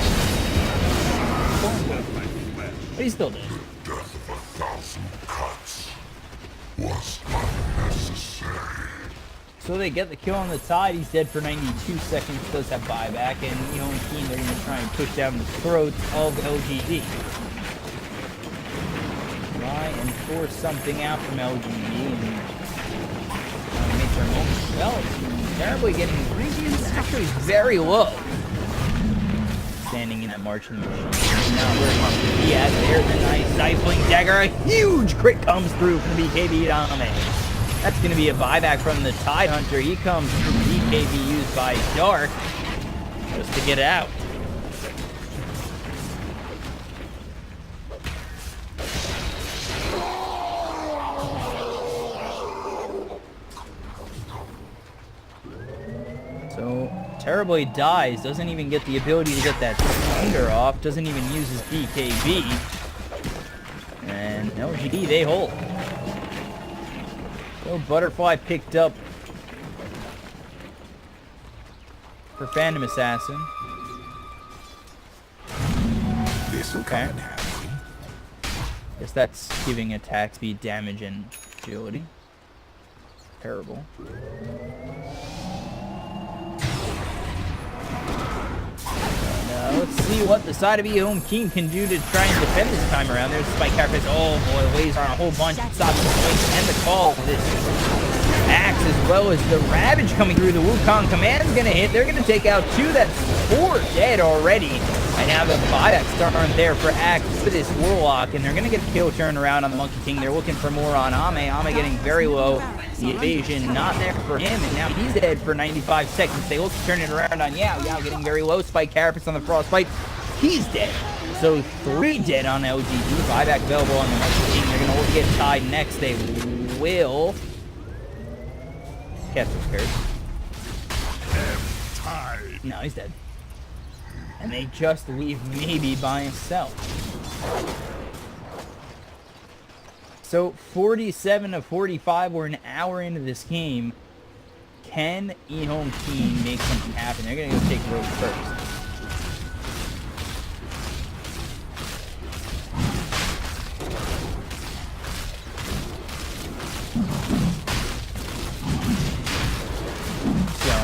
But he's still dead. The death of 1,000 cuts was unnecessary. So they get the kill on the Tide. He's dead for 92 seconds. Does have buyback. And EHOME team, they're going to try and push down the throats of LGD. Try and force something out from LGD. And make their moment. Well, it's terribly getting actually very low. Standing in that marching machine. Now where he has there's a nice stifling dagger. A huge crit comes through from BKB Dame. That's going to be a buyback from the Tidehunter. He comes through BKB used by Dark just to get out. So Terribly dies, doesn't even get the ability to get that thunder off, doesn't even use his BKB. And LGD, they hold. So Butterfly picked up for Phantom Assassin. Okay. Guess that's giving attack speed, damage, and agility. Terrible. Let's see what the side of EHOME team can do to try and defend this time around. There's Spike Carapace. Oh boy, laser on a whole bunch. Stops the swing and the call for this axe, as well as the Ravage coming through. The Wukong command is going to hit. They're going to take out two. That's 4 dead already. I now have a buyback starting there for axe for this Warlock, and they're going to get a kill turn around on the Monkey King. They're looking for more on Ame. Ame getting very low. The evasion not there for him, and now he's dead for 95 seconds. They look to turn it around on Yao. Yao getting very low. Spike Carapace on the Frostbite. He's dead. So 3 dead on LGD. Buyback available on the Monkey King. They're going to look to get tied next. They will. Cast Curse. No, he's dead. And they just leave maybe by himself. So 47 to 45, we're an hour into this game. Can EHOME team make something happen? They're gonna go take Rogue first. So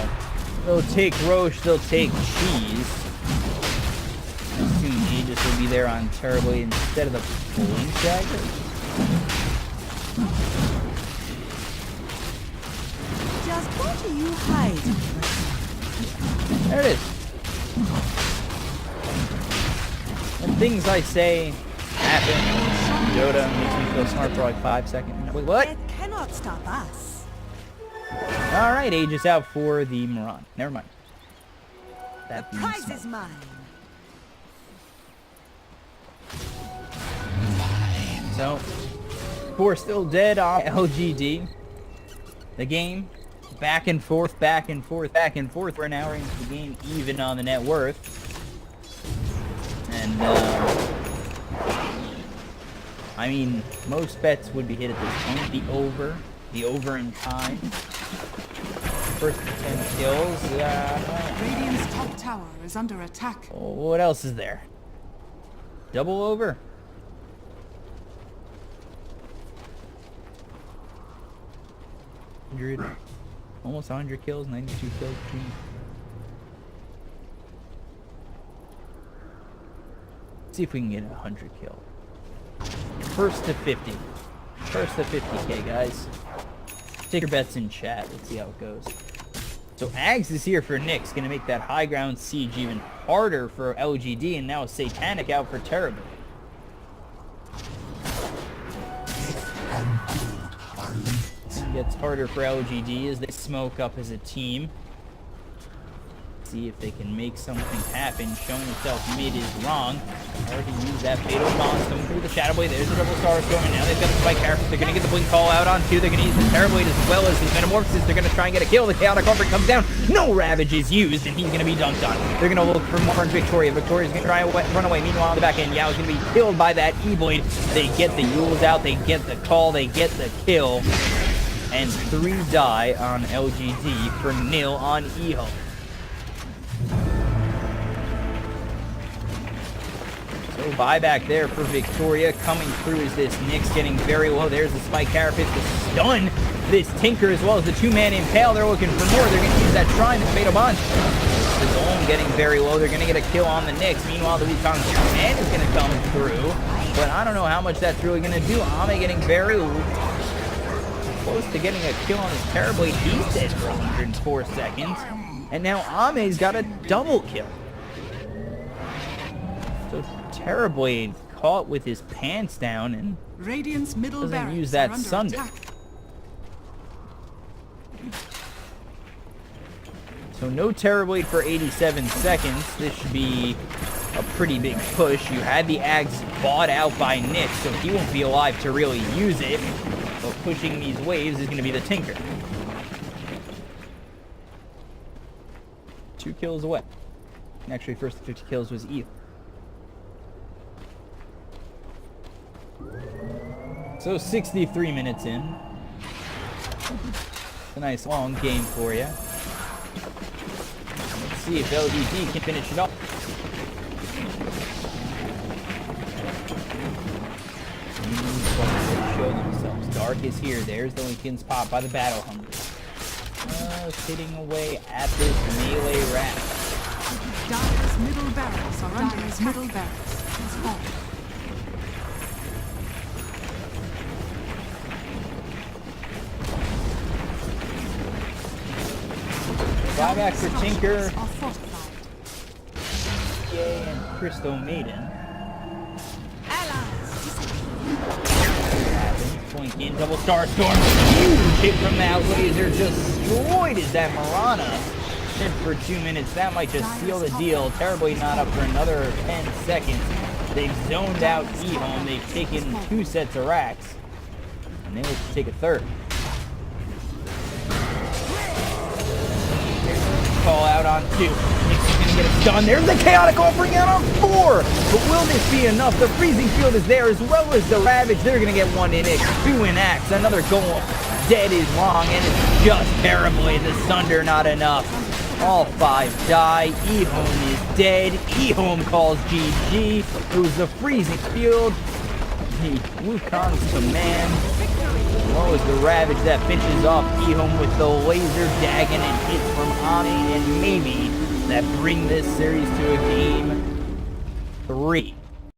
they'll take Roche, they'll take Cheese. I assume Aegis will be there on Terribly instead of the Blink Dagger. Just what are you hiding? There it is. When things I say happen, Dota makes me feel smart for like 5 seconds. Wait, what? It cannot stop us. Alright, Aegis out for the Moran. Never mind. The That being prize smart. is mine. So, 4 still dead on LGD. The game, back and forth, back and forth, back and forth. We're an hour into the game, even on the net worth. And, I mean, most bets would be hit at this point. The over in time. First 10 kills. Radiant's top tower is under attack. What else is there? Double over. Almost 100 kills, 92 kills. See if we can get 100 kills. First to 50. First to 50k, guys. Take your bets in chat. Let's see how it goes. So Ags is here for Nyx, gonna make that high ground siege even harder for LGD, and now Satanic out for Terrible. It gets harder for LGD as they smoke up as a team. See if they can make something happen. Showing itself mid is wrong. Already used that fatal bomb coming through the Shadow Blade. There's the double star storm, and now they've got the spike character. They're gonna get the blink call out on two. They're gonna use the Terror Blade as well as his Metamorphosis. They're gonna try and get a kill. The Chaotic Comfort comes down. No Ravage is used, and he's gonna be dunked on. They're gonna look for more on Victoria. Victoria's gonna try and run away. Meanwhile, on the back end, Yao's gonna be killed by that E-Blade. They get the Yules out. They get the call. They get the kill. And 3 die on LGD for 0 on EHOME. So buyback there for Victoria. Coming through is this Nyx getting very low. There's the Spike Carapace to stun this Tinker as well as the 2-man Impale. They're looking for more. They're going to use that Shrine, the Fatal Bunch. The Zone getting very low. They're going to get a kill on the Nyx. Meanwhile, the Wukong's 2-man is going to come through. But I don't know how much that's really going to do. Ame getting very close to getting a kill on his Terror Blade. He's dead for 104 seconds. And now Ame's got a double kill. So Terror Blade caught with his pants down and Radiant's middle doesn't barracks use are that under Sunder. attack. So no Terror Blade for 87 seconds. This should be a pretty big push. You had the Ags bought out by Nyx, so he won't be alive to really use it. But pushing these waves is going to be the Tinker. 2 kills away. Actually, first to 50 kills was Eve. So 63 minutes in. It's a nice long game for you. Let's see if LGD can finish it up. Show themselves. Dark is here. There's the Lincoln's pop by the Battle Hungry. Sitting away at this melee rat. Dire's middle barracks are under attack. Middle barracks has fallen. Buyback for Tinker. Are fortified. Yay, and Crystal Maiden. Point in, double star storm. Huge hit from that laser. Just destroyed is that Marana. Hit for 2 minutes. That might just seal the deal. Terribly not up for another 10 seconds. They've zoned out EHOME. They've taken 2 sets of racks. And they look to take a third. Call out out on 2. Nick's gonna get a stun. There's the Chaotic Offering out on 4. But will this be enough? The Freezing Field is there as well as the Ravage. They're gonna get 1 in it. 2 in Axe. Another Golem. Dead is long, and it's just terribly the Sunder not enough. All 5 die. EHOME is dead. EHOME calls GG. It was the Freezing Field. The Wukong's command. As well as the Ravage that finishes off EHOME with the laser dagon and hits from Ani, and maybe that bring this series to a game 3.